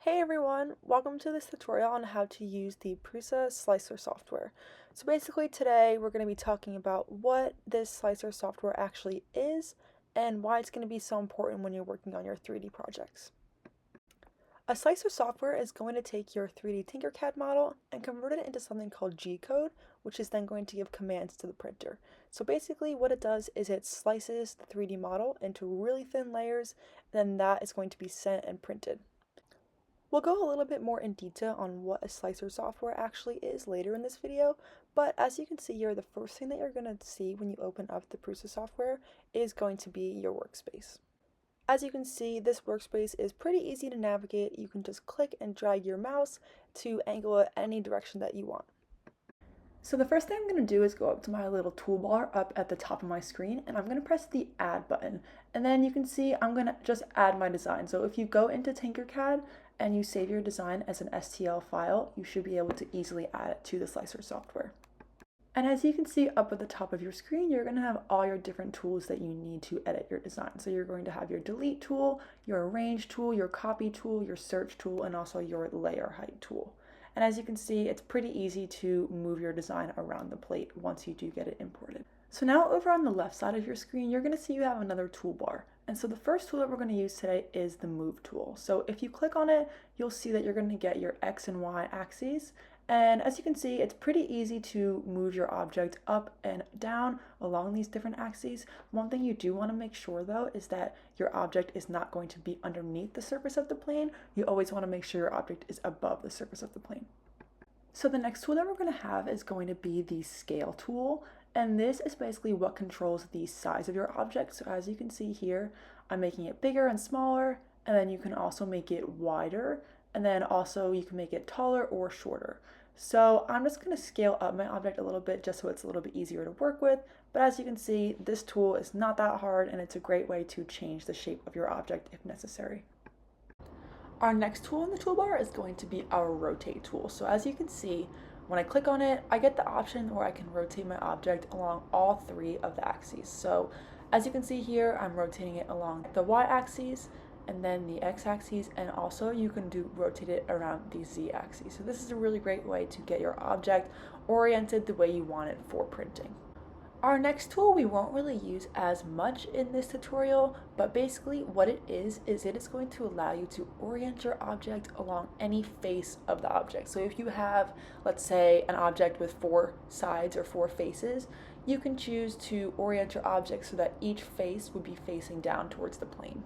Hey everyone, welcome to this tutorial on how to use the Prusa Slicer software. So basically today we're going to be talking about what this slicer software actually is and why it's going to be so important when you're working on your 3D projects. A slicer software is going to take your 3D Tinkercad model and convert it into something called G-code, which is then going to give commands to the printer. So basically what it does is it slices the 3D model into really thin layers, then that is going to be sent and printed. We'll go a little bit more in detail on what a slicer software actually is later in this video, but as you can see here, the first thing that you're going to see when you open up the Prusa software is going to be your workspace. As you can see, this workspace is pretty easy to navigate. You can just click and drag your mouse to angle it any direction that you want. So the first thing I'm going to do is go up to my little toolbar up at the top of my screen, and I'm going to press the add button. And then you can see I'm going to just add my design. So if you go into Tinkercad and you save your design as an STL file, you should be able to easily add it to the slicer software. And as you can see up at the top of your screen, you're going to have all your different tools that you need to edit your design. So you're going to have your delete tool, your arrange tool, your copy tool, your search tool, and also your layer height tool. And as you can see, it's pretty easy to move your design around the plate once you do get it imported. So now over on the left side of your screen, you're going to see you have another toolbar. And so the first tool that we're going to use today is the move tool. So if you click on it, you'll see that you're going to get your X and Y axes. And as you can see, it's pretty easy to move your object up and down along these different axes. One thing you do want to make sure though is that your object is not going to be underneath the surface of the plane. You always want to make sure your object is above the surface of the plane. So the next tool that we're going to have is going to be the scale tool. And this is basically what controls the size of your object. So as you can see here, I'm making it bigger and smaller, and then you can also make it wider, and then also you can make it taller or shorter. So I'm just going to scale up my object a little bit just so it's a little bit easier to work with. But as you can see, this tool is not that hard, and it's a great way to change the shape of your object if necessary. Our next tool in the toolbar is going to be our rotate tool. So as you can see, when I click on it, I get the option where I can rotate my object along all three of the axes. So as you can see here, I'm rotating it along the y-axis and then the x-axis, and also you can rotate it around the z-axis. So this is a really great way to get your object oriented the way you want it for printing. Our next tool we won't really use as much in this tutorial, but basically what it is it is going to allow you to orient your object along any face of the object. So if you have, let's say, an object with 4 sides or 4 faces, you can choose to orient your object so that each face would be facing down towards the plane.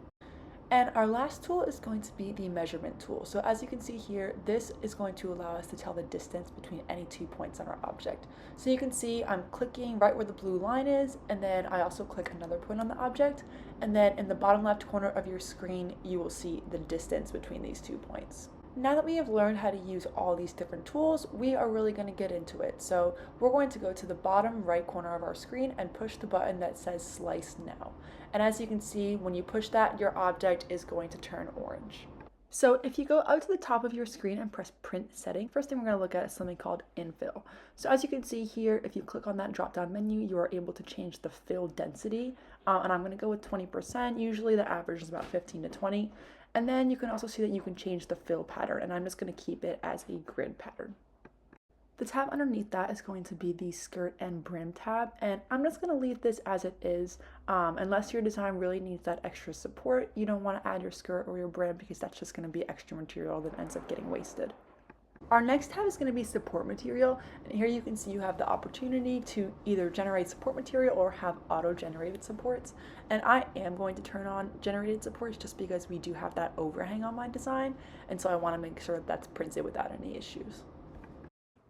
And our last tool is going to be the measurement tool. So as you can see here, this is going to allow us to tell the distance between any 2 points on our object. So you can see I'm clicking right where the blue line is, and then I also click another point on the object. And then in the bottom left corner of your screen, you will see the distance between these 2 points. Now that we have learned how to use all these different tools, we are really going to get into it. So we're going to go to the bottom right corner of our screen and push the button that says Slice Now. And as you can see, when you push that, your object is going to turn orange. So if you go out to the top of your screen and press print setting, first thing we're going to look at is something called infill. So as you can see here, if you click on that drop down menu, you are able to change the fill density. And I'm going to go with 20%. Usually the average is about 15 to 20. And then you can also see that you can change the fill pattern, and I'm just going to keep it as a grid pattern. The tab underneath that is going to be the skirt and brim tab, and I'm just going to leave this as it is. Unless your design really needs that extra support, you don't want to add your skirt or your brim because that's just going to be extra material that ends up getting wasted. Our next tab is going to be support material, and here you can see you have the opportunity to either generate support material or have auto-generated supports, and I am going to turn on generated supports just because we do have that overhang on my design, and so I want to make sure that that's printed without any issues.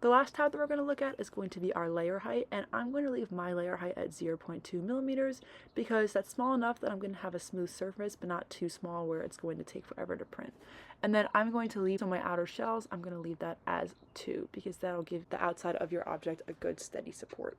The last tab that we're going to look at is going to be our layer height, and I'm going to leave my layer height at 0.2 millimeters because that's small enough that I'm going to have a smooth surface, but not too small where it's going to take forever to print. And then I'm going to leave on my outer shells, I'm going to leave that as 2 because that'll give the outside of your object a good steady support.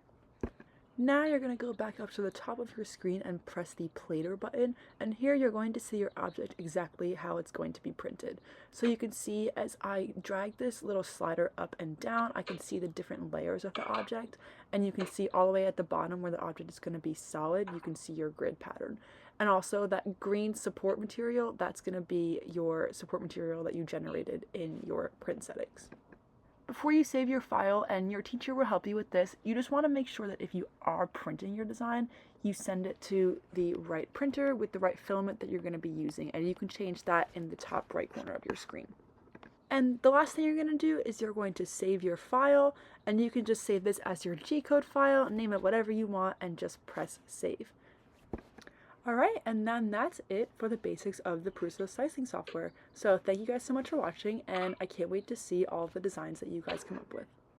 Now you're going to go back up to the top of your screen and press the plater button, and here you're going to see your object exactly how it's going to be printed. So you can see as I drag this little slider up and down, I can see the different layers of the object, and you can see all the way at the bottom where the object is going to be solid, you can see your grid pattern. And also that green support material, that's going to be your support material that you generated in your print settings. Before you save your file, and your teacher will help you with this, you just want to make sure that if you are printing your design, you send it to the right printer with the right filament that you're going to be using, and you can change that in the top right corner of your screen. And the last thing you're going to do is you're going to save your file, and you can just save this as your G-code file, name it whatever you want, and just press save. Alright, and then that's it for the basics of the Prusa slicing software. So thank you guys so much for watching, and I can't wait to see all of the designs that you guys come up with.